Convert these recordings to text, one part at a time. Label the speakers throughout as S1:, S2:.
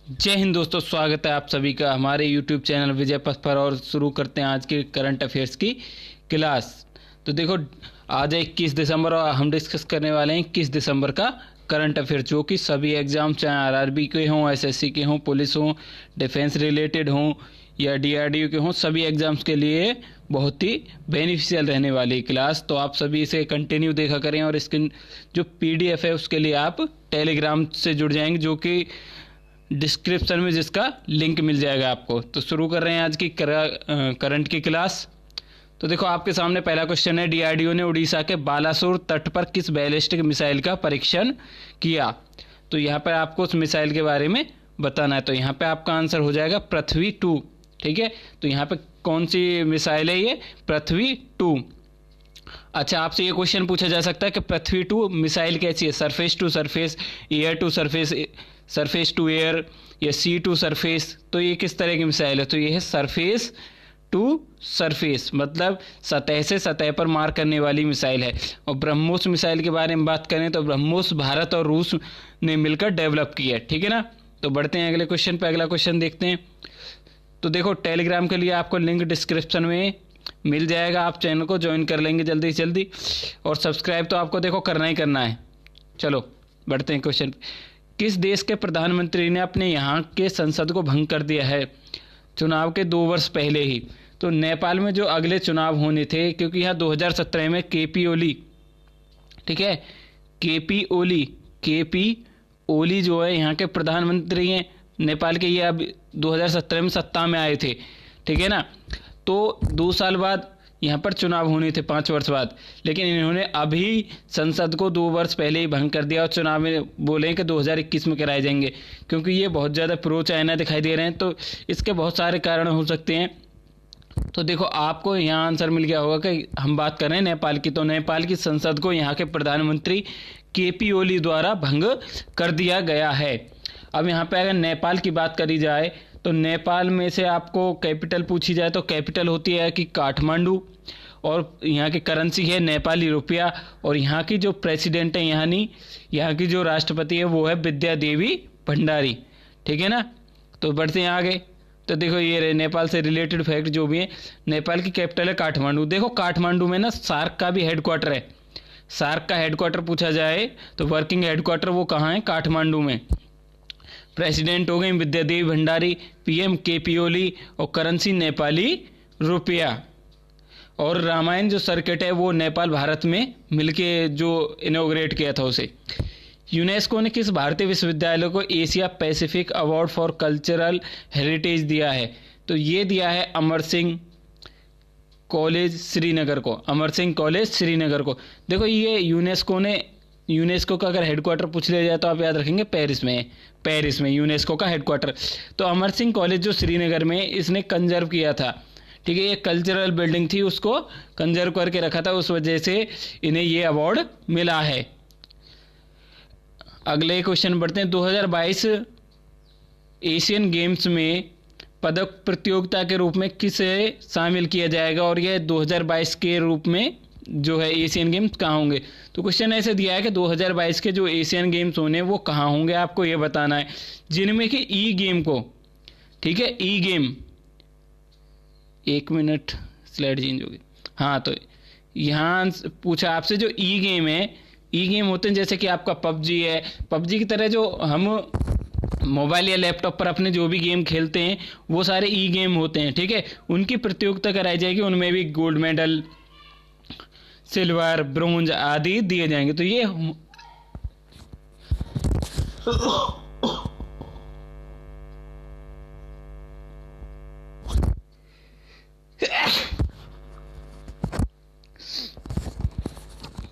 S1: जय हिंद दोस्तों, स्वागत है आप सभी का हमारे YouTube चैनल विजय पथ पर। और शुरू करते हैं आज के करंट अफेयर्स की क्लास। तो देखो, आज है 21 दिसंबर और हम डिस्कस करने वाले हैं 21 दिसंबर का करंट अफेयर, जो कि सभी एग्जाम चाहे आरआरबी के हों, एसएससी के हों, पुलिस हों, डिफेंस रिलेटेड हों या डीआरडीओ के हों, सभी एग्जाम्स के लिए बहुत ही बेनिफिशियल रहने वाली क्लास। तो आप सभी इसे कंटिन्यू देखा करें और इसकी जो पीडीएफ है उसके लिए आप टेलीग्राम से जुड़ जाएंगे, जो कि डिस्क्रिप्शन में जिसका लिंक मिल जाएगा आपको। तो शुरू कर रहे हैं आज की करंट की क्लास। तो देखो, आपके सामने पहला क्वेश्चन है, डीआरडीओ ने उड़ीसा के बालासोर तट पर किस बैलिस्टिक मिसाइल का परीक्षण किया? तो यहाँ पर आपको उस मिसाइल के बारे में बताना है। तो यहाँ पे आपका आंसर हो जाएगा पृथ्वी-2। ठीक है, तो यहाँ पे कौन सी मिसाइल है? ये पृथ्वी-2। अच्छा, आपसे ये क्वेश्चन पूछा जा सकता है कि पृथ्वी-2 मिसाइल कैसी है? Surface to surface, air to surface, surface to air या सी टू सरफेस? तो ये किस तरह की मिसाइल है? तो ये है सरफेस टू सरफेस, मतलब सतह से सतह पर मार करने वाली मिसाइल है। और ब्रह्मोस मिसाइल के बारे में बात करें तो ब्रह्मोस भारत और रूस ने मिलकर डेवलप की है। ठीक है ना। तो बढ़ते हैं अगले क्वेश्चन पे। अगला क्वेश्चन देखते हैं। तो देखो, टेलीग्राम के लिए आपको लिंक डिस्क्रिप्शन में मिल जाएगा, आप चैनल को ज्वाइन कर लेंगे जल्दी से जल्दी। और सब्सक्राइब तो आपको देखो करना ही करना है। चलो बढ़ते हैं क्वेश्चन। किस देश के प्रधानमंत्री ने अपने यहाँ के संसद को भंग कर दिया है चुनाव के 2 वर्ष पहले ही? तो नेपाल में जो अगले चुनाव होने थे, क्योंकि यहाँ 2017 में केपी ओली, ठीक है, केपी ओली जो है यहाँ के प्रधानमंत्री हैं नेपाल के। ये अब 2017 में सत्ता में आए थे। ठीक है ना। तो 2 साल बाद यहाँ पर चुनाव होने थे, 5 वर्ष बाद, लेकिन इन्होंने अभी संसद को 2 वर्ष पहले ही भंग कर दिया और चुनाव में बोले कि 2021 में कराए जाएंगे, क्योंकि ये बहुत ज़्यादा प्रो चाइना दिखाई दे रहे हैं। तो इसके बहुत सारे कारण हो सकते हैं। तो देखो, आपको यहाँ आंसर मिल गया होगा कि हम बात कर रहे हैं नेपाल की। तो नेपाल की संसद को यहाँ के प्रधानमंत्री केपी ओली द्वारा भंग कर दिया गया है। अब यहाँ पे अगर नेपाल की बात करी जाए तो नेपाल में से आपको कैपिटल पूछी जाए तो कैपिटल होती है कि काठमांडू, और यहाँ की करेंसी है नेपाली रुपया, और यहाँ की जो प्रेसिडेंट है, यहाँ की जो राष्ट्रपति है वो है विद्या देवी भंडारी। ठीक है ना। तो बढ़ते हैं आगे। तो देखो, ये नेपाल से रिलेटेड फैक्ट जो भी है, नेपाल की कैपिटल है काठमांडू। देखो, काठमांडू में ना सार्क का भी हेडक्वार्टर है। सार्क का हेडक्वार्टर पूछा जाए तो वर्किंग हेडक्वार्टर वो कहाँ है? काठमांडू में। प्रेसिडेंट हो गई विद्या देवी भंडारी, पीएम केपी ओली, और करेंसी नेपाली रुपया। और रामायण जो सर्किट है वो नेपाल भारत में मिलके जो इनॉग्रेट किया था उसे। यूनेस्को ने किस भारतीय विश्वविद्यालय को Asia Pacific award for cultural heritage दिया है? तो ये दिया है अमर सिंह कॉलेज श्रीनगर को। अमर सिंह कॉलेज श्रीनगर को। देखो, ये यूनेस्को का अगर हेडक्वार्टर पूछ लिया जाए तो आप याद रखेंगे पेरिस में यूनेस्को का हेडक्वार्टर। तो अमर सिंह कॉलेज जो श्रीनगर में, इसने कंजर्व किया था। ठीक है, ये कल्चरल बिल्डिंग थी, उसको कंजर्व करके रखा था, उस वजह से इन्हें ये अवार्ड मिला है। अगले क्वेश्चन बढ़ते हैं। 2022 एशियन गेम्स में पदक प्रतियोगिता के रूप में किसे शामिल किया जाएगा? और यह 2022 के रूप में जो है एशियन गेम्स कहाँ होंगे? तो क्वेश्चन ऐसे दिया है कि 2022 के जो एशियन गेम्स होने वो कहाँ होंगे, आपको ये बताना है। जिनमें कि ई गेम को, ठीक है, ई गेम, 1 मिनट स्लाइड चेंज होगी। हाँ, तो यहाँ पूछा आपसे जो ई गेम है, ई गेम होते हैं जैसे कि आपका पबजी है। पबजी की तरह जो हम मोबाइल या लैपटॉप पर अपने जो भी गेम खेलते हैं वो सारे ई गेम होते हैं। ठीक है, उनकी प्रतियोगिता कराई जाएगी, उनमें भी गोल्ड मेडल, सिल्वर, ब्रोंज आदि दिए जाएंगे। तो ये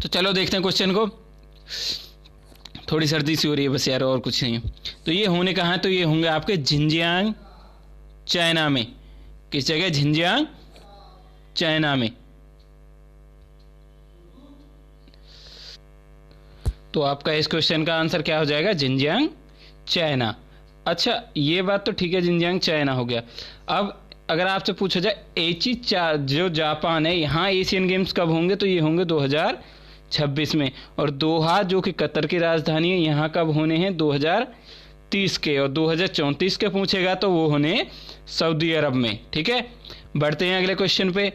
S1: तो चलो देखते हैं क्वेश्चन को। थोड़ी सर्दी सी हो रही है बस यार, और कुछ नहीं है। तो ये होने कहाँ है? तो ये होंगे आपके झिंजियांग चाइना में। किस जगह? झिंजियांग चाइना में। तो आपका इस क्वेश्चन का आंसर क्या हो जाएगा? Xinjiang China. अच्छा, ये बात तो ठीक है, झिंजियांग चाइना हो गया। अब अगर आपसे पूछा जाए एची जो जापान है, यहाँ एशियन गेम्स कब होंगे? तो ये होंगे 2026 में। और दोहा जो कि कतर की राजधानी है, यहाँ कब होने हैं? 2023 30 के और 2034 के पूछेगा तो वो होने सऊदी अरब में। ठीक है, बढ़ते हैं अगले क्वेश्चन पे।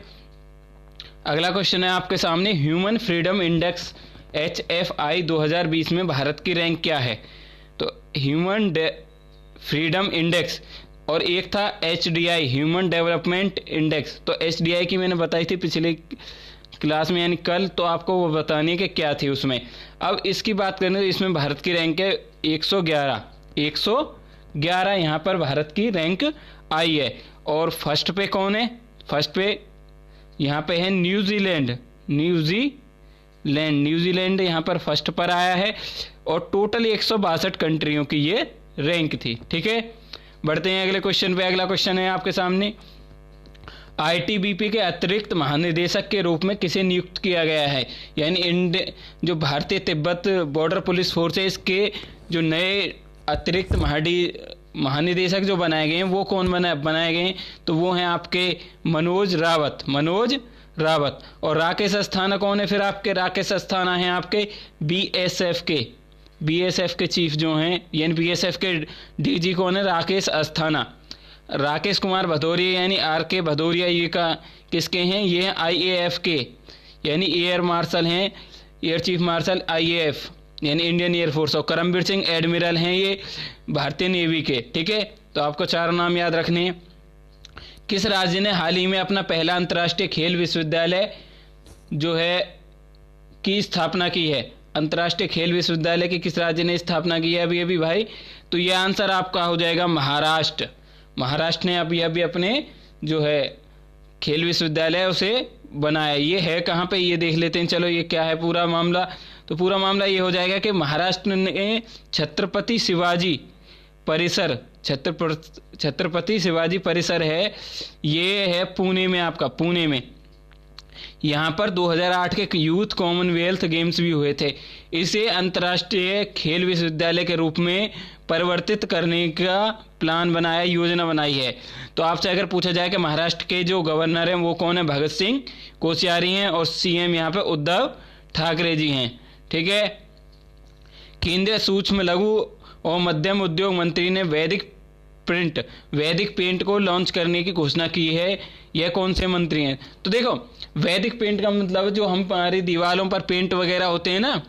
S1: अगला क्वेश्चन है आपके सामने, ह्यूमन फ्रीडम इंडेक्स HFI 2020 में भारत की रैंक क्या है? तो ह्यूमन फ्रीडम इंडेक्स और एक था HDI ह्यूमन डेवलपमेंट इंडेक्स। तो HDI की मैंने बताई थी पिछले क्लास में यानी कल, तो आपको वो बतानी है कि क्या थी उसमें। अब इसकी बात करें तो इसमें भारत की रैंक है 111 यहाँ पर भारत की रैंक आई है। और फर्स्ट पे कौन है? फर्स्ट पे यहाँ पे है न्यूजीलैंड यहाँ पर फर्स्ट पर आया है और टोटल 162 कंट्रियों की ये रैंक थी। ठीक है, बढ़ते हैं अगले क्वेश्चन पे। अगला क्वेश्चन है आपके सामने, ITBP के अतिरिक्त महानिदेशक के रूप में किसे नियुक्त किया गया है? यानी जो भारतीय तिब्बत बॉर्डर पुलिस फोर्स है इसके जो नए अतिरिक्त महानिदेशक जो बनाए गए हैं वो कौन बनाए गए हैं? तो वो हैं आपके मनोज रावत। और राकेश अस्थाना कौन है? फिर आपके राकेश अस्थाना हैं आपके BSF के चीफ जो हैं, यानी BSF के DG कौन है? राकेश अस्थाना। राकेश कुमार भदौरिया यानी RK भदौरिया ये किसके हैं? ये हैं IAF के, यानी एयर मार्शल हैं, एयर चीफ मार्शल IAF यानी इंडियन एयरफोर्स। और करमबीर सिंह एडमिरल हैं ये भारतीय नेवी के। ठीक है, तो आपको 4 नाम याद रखने हैं। किस राज्य ने हाल ही में अपना पहला अंतर्राष्ट्रीय खेल विश्वविद्यालय जो है की स्थापना की है? अंतर्राष्ट्रीय खेल विश्वविद्यालय की किस राज्य ने स्थापना की है अभी भाई? तो ये आंसर आपका हो जाएगा महाराष्ट्र ने अभी अपने जो है खेल विश्वविद्यालय उसे बनाया। ये है कहाँ पे ये देख लेते हैं। चलो ये क्या है पूरा मामला? तो पूरा मामला ये हो जाएगा कि महाराष्ट्र ने छत्रपति शिवाजी परिसर है, ये है पुणे में, आपका पुणे में। यहाँ पर 2008 के यूथ कॉमनवेल्थ गेम्स भी हुए थे। इसे अंतर्राष्ट्रीय खेल विश्वविद्यालय के रूप में परिवर्तित करने का प्लान बनाया, योजना बनाई है। तो आपसे अगर पूछा जाए कि महाराष्ट्र के जो गवर्नर हैं वो कौन है? भगत सिंह कोश्यारी हैं और CM यहाँ पे उद्धव ठाकरे जी हैं। ठीक है, केंद्रीय सूक्ष्म लघु और मध्यम उद्योग मंत्री ने वैदिक पेंट को लॉन्च करने की घोषणा की है। यह कौन से मंत्री हैं? तो देखो वैदिक पेंट का मतलब जो हम हमारी दीवारों पर पेंट वगैरह होते हैं ना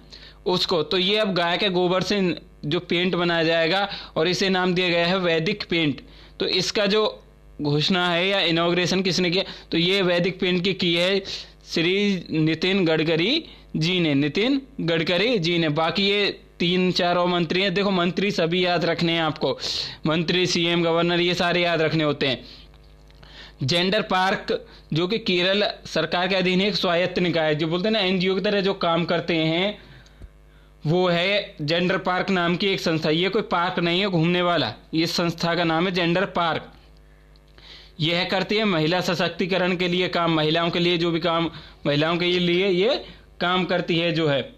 S1: उसको, तो ये अब गाय के गोबर से जो पेंट बनाया जाएगा और इसे नाम दिया गया है वैदिक पेंट। तो इसका जो घोषणा है या इनॉग्रेशन किसने किया? तो ये वैदिक पेंट की है श्री नितिन गडकरी जी ने। बाकी ये 3-4 और मंत्री हैं। देखो मंत्री सभी याद रखने हैं आपको, मंत्री CM गवर्नर ये सारे याद रखने होते हैं। जेंडर पार्क जो कि केरल सरकार के अधीन एक स्वायत्त निकाय, जो बोलते हैं ना NGO की तरह जो काम करते हैं, वो है जेंडर पार्क नाम की एक संस्था। ये कोई पार्क नहीं है घूमने वाला, ये संस्था का नाम है जेंडर पार्क। यह करती है महिला सशक्तिकरण के लिए काम, महिलाओं के लिए जो भी काम महिलाओं के लिए ये काम करती है जो है।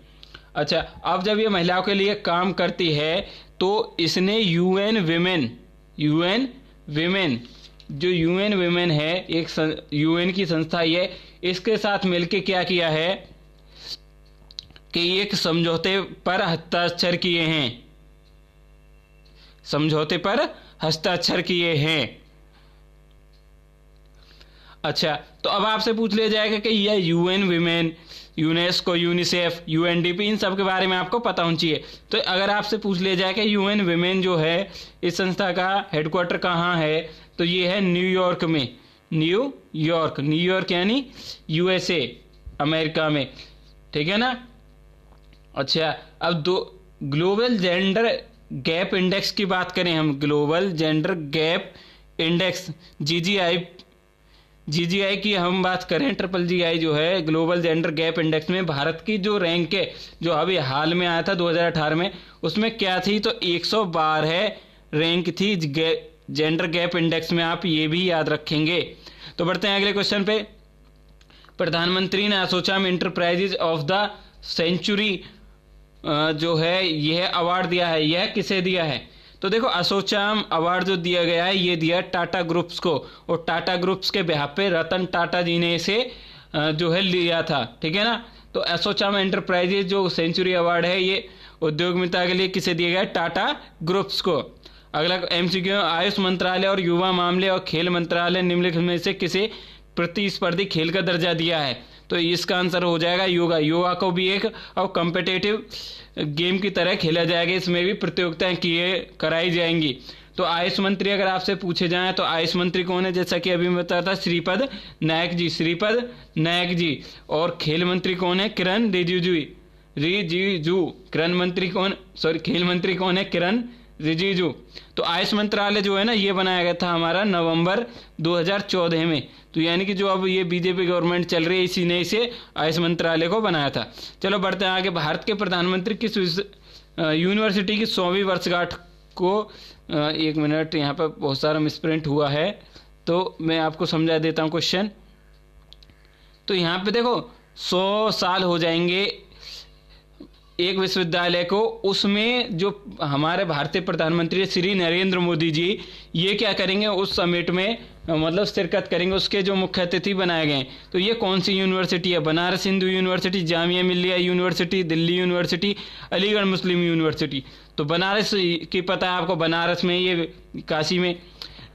S1: अच्छा, अब जब ये महिलाओं के लिए काम करती है तो इसने UN विमेन है एक UN की संस्था, ये इसके साथ मिलके क्या किया है कि एक समझौते पर हस्ताक्षर किए हैं। अच्छा, तो अब आपसे पूछ लिया जाएगा कि यह UN women, UNESCO, UNICEF, UNDP इन सब के बारे में आपको पता होना चाहिए। तो अगर आपसे पूछ लिया जाए कि UN विमेन जो है इस संस्था का हेडक्वार्टर कहाँ है? तो ये है न्यूयॉर्क में, न्यूयॉर्क यानी USA अमेरिका में। ठीक है ना? अच्छा, अब ग्लोबल जेंडर गैप इंडेक्स की बात करें हम, global gender gap index GGI की हम बात करें, GGI जो है ग्लोबल जेंडर गैप इंडेक्स में भारत की जो रैंक है जो अभी हाल में आया था 2018 में, उसमें क्या थी? तो 112 रैंक थी जेंडर गैप इंडेक्स में, आप ये भी याद रखेंगे। तो बढ़ते हैं अगले क्वेश्चन पे। प्रधानमंत्री ने ASSOCHAM enterprises of the century जो है यह अवार्ड दिया है, यह किसे दिया है? तो देखो असोचैम अवार्ड जो दिया गया है ये दिया टाटा ग्रुप्स को, और टाटा ग्रुप्स के बिहाफ पे रतन टाटा जी ने इसे जो है लिया था। ठीक है ना? तो असोचैम एंटरप्राइजेज जो सेंचुरी अवार्ड है ये उद्योगमिता के लिए किसे दिया गया? टाटा ग्रुप्स को। अगला एमसीक्यू, आयुष मंत्रालय और युवा मामले और खेल मंत्रालय निम्नलिखित में से किसे प्रतिस्पर्धी खेल का दर्जा दिया है? तो इसका आंसर हो जाएगा योगा। योगा को भी एक और कॉम्पिटिटिव गेम की तरह खेला जाएगा, इसमें भी प्रतियोगिताएं कराई जाएंगी। तो आयुष मंत्री अगर आपसे पूछे जाएं तो आयुष मंत्री कौन है? जैसा कि अभी मैं बताया था, श्रीपद नायक जी, श्रीपद नायक जी। और खेल मंत्री कौन है? किरण रिजिजू। किरण मंत्री कौन, सॉरी खेल मंत्री कौन है? किरण रिजिजू। तो आयुष मंत्रालय जो है ना, ये बनाया गया था हमारा नवंबर 2014 में। तो यानी कि जो अब ये बीजेपी गवर्नमेंट चल रही है, इसी ने इसे आयुष मंत्रालय को बनाया था। चलो बढ़ते हैं आगे। भारत के प्रधानमंत्री किस यूनिवर्सिटी की 100वीं वर्षगांठ को, एक मिनट, यहाँ पर बहुत सारा मिसप्रिंट हुआ है तो मैं आपको समझा देता हूँ क्वेश्चन। तो यहाँ पे देखो 100 साल हो जाएंगे एक विश्वविद्यालय को, उसमें जो हमारे भारतीय प्रधानमंत्री श्री नरेंद्र मोदी जी ये क्या करेंगे, उस समिट में मतलब शिरकत करेंगे, उसके जो मुख्य अतिथि बनाए गए। तो ये कौन सी यूनिवर्सिटी है? Banaras Hindu university, Jamia Millia university, Delhi university, Aligarh Muslim university. तो बनारस की पता है आपको, बनारस में, ये काशी में।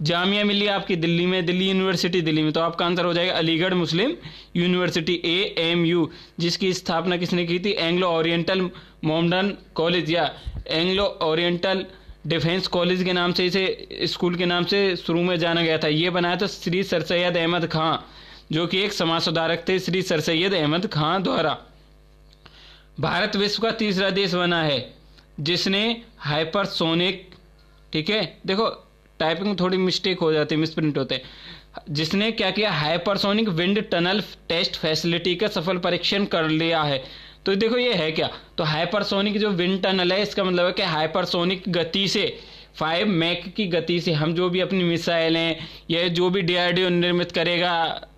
S1: जामिया मिल्लिया आपकी दिल्ली में, दिल्ली यूनिवर्सिटी दिल्ली में। तो आपका आंसर हो जाएगा अलीगढ़ मुस्लिम यूनिवर्सिटी, AMU, जिसकी स्थापना किसने की थी? एंग्लो ओरिएंटल मॉडर्न कॉलेज या एंग्लो ओरिएंटल डिफेंस कॉलेज के नाम से, इसे स्कूल के नाम से शुरू में जाना गया था। ये बनाया था श्री सर सैयद अहमद खां, जो कि एक समाज सुधारक थे, श्री सर सैयद अहमद खां द्वारा। भारत विश्व का तीसरा देश बना है जिसने हाइपरसोनिक, ठीक है, देखो टाइपिंग में थोड़ी मिस्टेक हो जाती है, मिसप्रिंट होते हैं, जिसने क्या किया, hypersonic wind tunnel test facility का सफल परीक्षण कर लिया है। तो देखो ये है क्या, तो हाइपरसोनिक जो विंड टनल है, इसका मतलब है कि हाइपरसोनिक गति से 5 मैक की गति से हम जो भी अपनी मिसाइलें या जो भी DRDO निर्मित करेगा,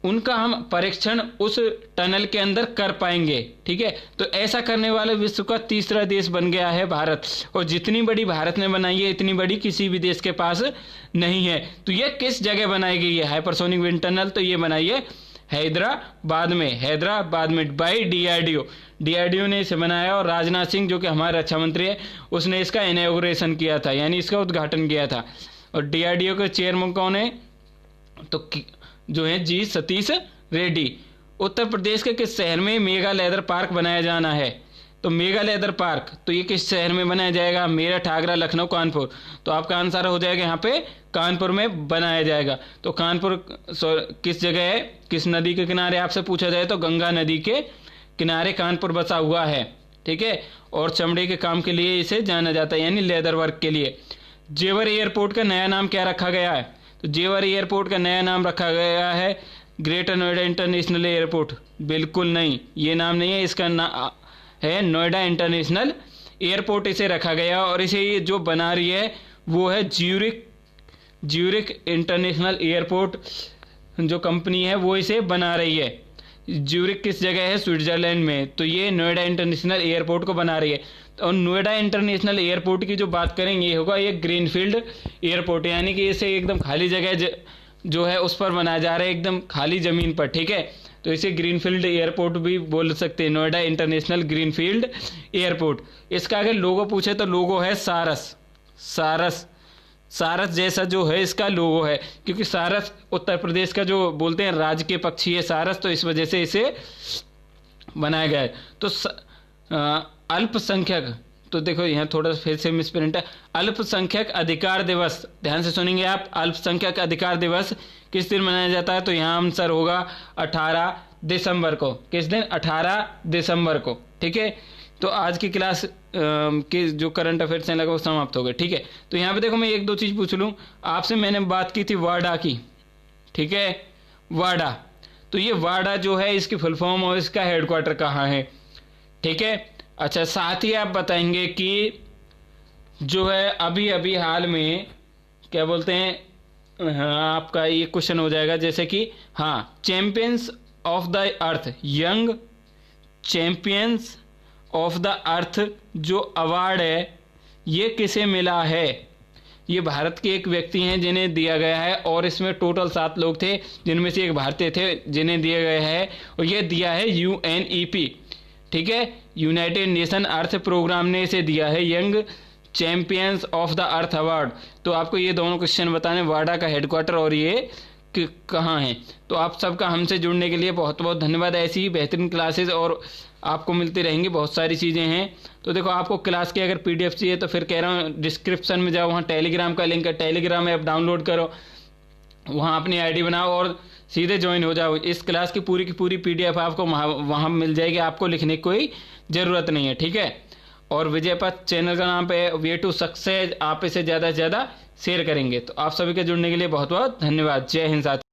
S1: उनका हम परीक्षण उस टनल के अंदर कर पाएंगे। ठीक है, तो ऐसा करने वाले विश्व का तीसरा देश बन गया है भारत। और जितनी बड़ी भारत ने बनाई है, इतनी बड़ी किसी भी देश के पास नहीं है। तो ये किस जगह बनाई गई है हाइपरसोनिक विंड टनल? तो ये बनाई है हैदराबाद में बाई DRDO ने इसे बनाया। और राजनाथ सिंह जो कि हमारे रक्षा मंत्री है, उसने इसका इनॉग्रेशन किया था, यानी इसका उद्घाटन किया था। और DRDO के चेयरमैन कौन है? तो जो है जी सतीश रेड्डी। उत्तर प्रदेश के किस शहर में मेगा लेदर पार्क बनाया जाना है? तो मेगा लेदर पार्क, तो ये किस शहर में बनाया जाएगा? मेरठ, आगरा, लखनऊ, कानपुर। तो आपका आंसर हो जाएगा यहाँ पे कानपुर में बनाया जाएगा। तो कानपुर किस जगह है, किस नदी के किनारे आपसे पूछा जाए तो गंगा नदी के किनारे कानपुर बसा हुआ है। ठीक है, और चमड़े के काम के लिए इसे जाना जाता है, यानी लेदर वर्क के लिए। जेवर एयरपोर्ट का नया नाम क्या रखा गया है? तो जेवर एयरपोर्ट का नया नाम रखा गया है ग्रेटर नोएडा इंटरनेशनल एयरपोर्ट। बिल्कुल नहीं, ये नाम नहीं है, इसका नाम है नोएडा इंटरनेशनल एयरपोर्ट, इसे रखा गया। और इसे जो बना रही है वो है ज्यूरिक इंटरनेशनल एयरपोर्ट, जो कंपनी है वो इसे बना रही है। ज्यूरिक किस जगह है? स्विट्जरलैंड में। तो ये नोएडा इंटरनेशनल एयरपोर्ट को बना रही है। और नोएडा इंटरनेशनल एयरपोर्ट की जो बात करेंगे, ये होगा एक ग्रीनफील्ड एयरपोर्ट, यानी कि इसे एकदम खाली जगह जो है उस पर बनाया जा रहा है, एकदम खाली जमीन पर। ठीक है, तो इसे ग्रीनफील्ड एयरपोर्ट भी बोल सकते हैं, नोएडा इंटरनेशनल ग्रीनफील्ड एयरपोर्ट। इसका अगर लोगो पूछे तो लोगो है सारस जैसा जो है इसका लोगो है, क्योंकि सारस उत्तर प्रदेश का जो बोलते हैं राजकीय पक्षी है सारस, तो इस वजह से इसे बनाया गया है। तो अल्पसंख्यक, तो देखो यहाँ थोड़ा फिर से मिसप्रिंट है। अल्पसंख्यक अधिकार दिवस, ध्यान से सुनेंगे आप, अल्पसंख्यक अधिकार दिवस किस दिन मनाया जाता है? तो यहाँ आंसर होगा 18 दिसंबर को। किस दिन? 18 दिसंबर को। ठीक है, तो आज की क्लास के जो करंट अफेयर्स हैं लगभग समाप्त हो गए। ठीक है, तो यहाँ पे देखो मैं एक दो चीज़ पूछ लूँ आपसे। मैंने बात की थी वाडा की, ठीक है, वाडा। तो ये वाडा जो है इसकी फुल फॉर्म और इसका हेडक्वार्टर कहाँ है? ठीक है, अच्छा, साथ ही आप बताएंगे कि जो है अभी अभी हाल में क्या बोलते हैं, हाँ, आपका ये क्वेश्चन हो जाएगा जैसे कि, हाँ, champions of the earth, young champions of the earth जो अवार्ड है ये किसे मिला है? ये भारत के एक व्यक्ति हैं जिन्हें दिया गया है, और इसमें टोटल 7 लोग थे, जिनमें से एक भारतीय थे जिन्हें दिया गया है, और ये दिया है UNEP। ठीक है, यूनाइटेड नेशन अर्थ प्रोग्राम ने इसे दिया है, young champions of the earth award. तो आपको ये दोनों क्वेश्चन बताने, वाडा का हेडक्वार्टर और ये कहाँ है। तो आप सबका हमसे जुड़ने के लिए बहुत बहुत धन्यवाद। ऐसी ही बेहतरीन क्लासेस और आपको मिलती रहेंगी, बहुत सारी चीज़ें हैं। तो देखो, आपको क्लास की अगर PDF चाहिए तो फिर कह रहा हूँ डिस्क्रिप्शन में जाओ, वहाँ टेलीग्राम का लिंक है, टेलीग्राम ऐप डाउनलोड करो, वहाँ अपनी ID बनाओ और सीधे ज्वाइन हो जाओ। इस क्लास की पूरी PDF आपको वहाँ मिल जाएगी, आपको लिखने की कोई ज़रूरत नहीं है, ठीक है। और विजय पथ चैनल का नाम पे वे टू सक्सेस, आप इसे ज़्यादा से ज़्यादा शेयर करेंगे। तो आप सभी के जुड़ने के लिए बहुत बहुत धन्यवाद। जय हिंद साथी।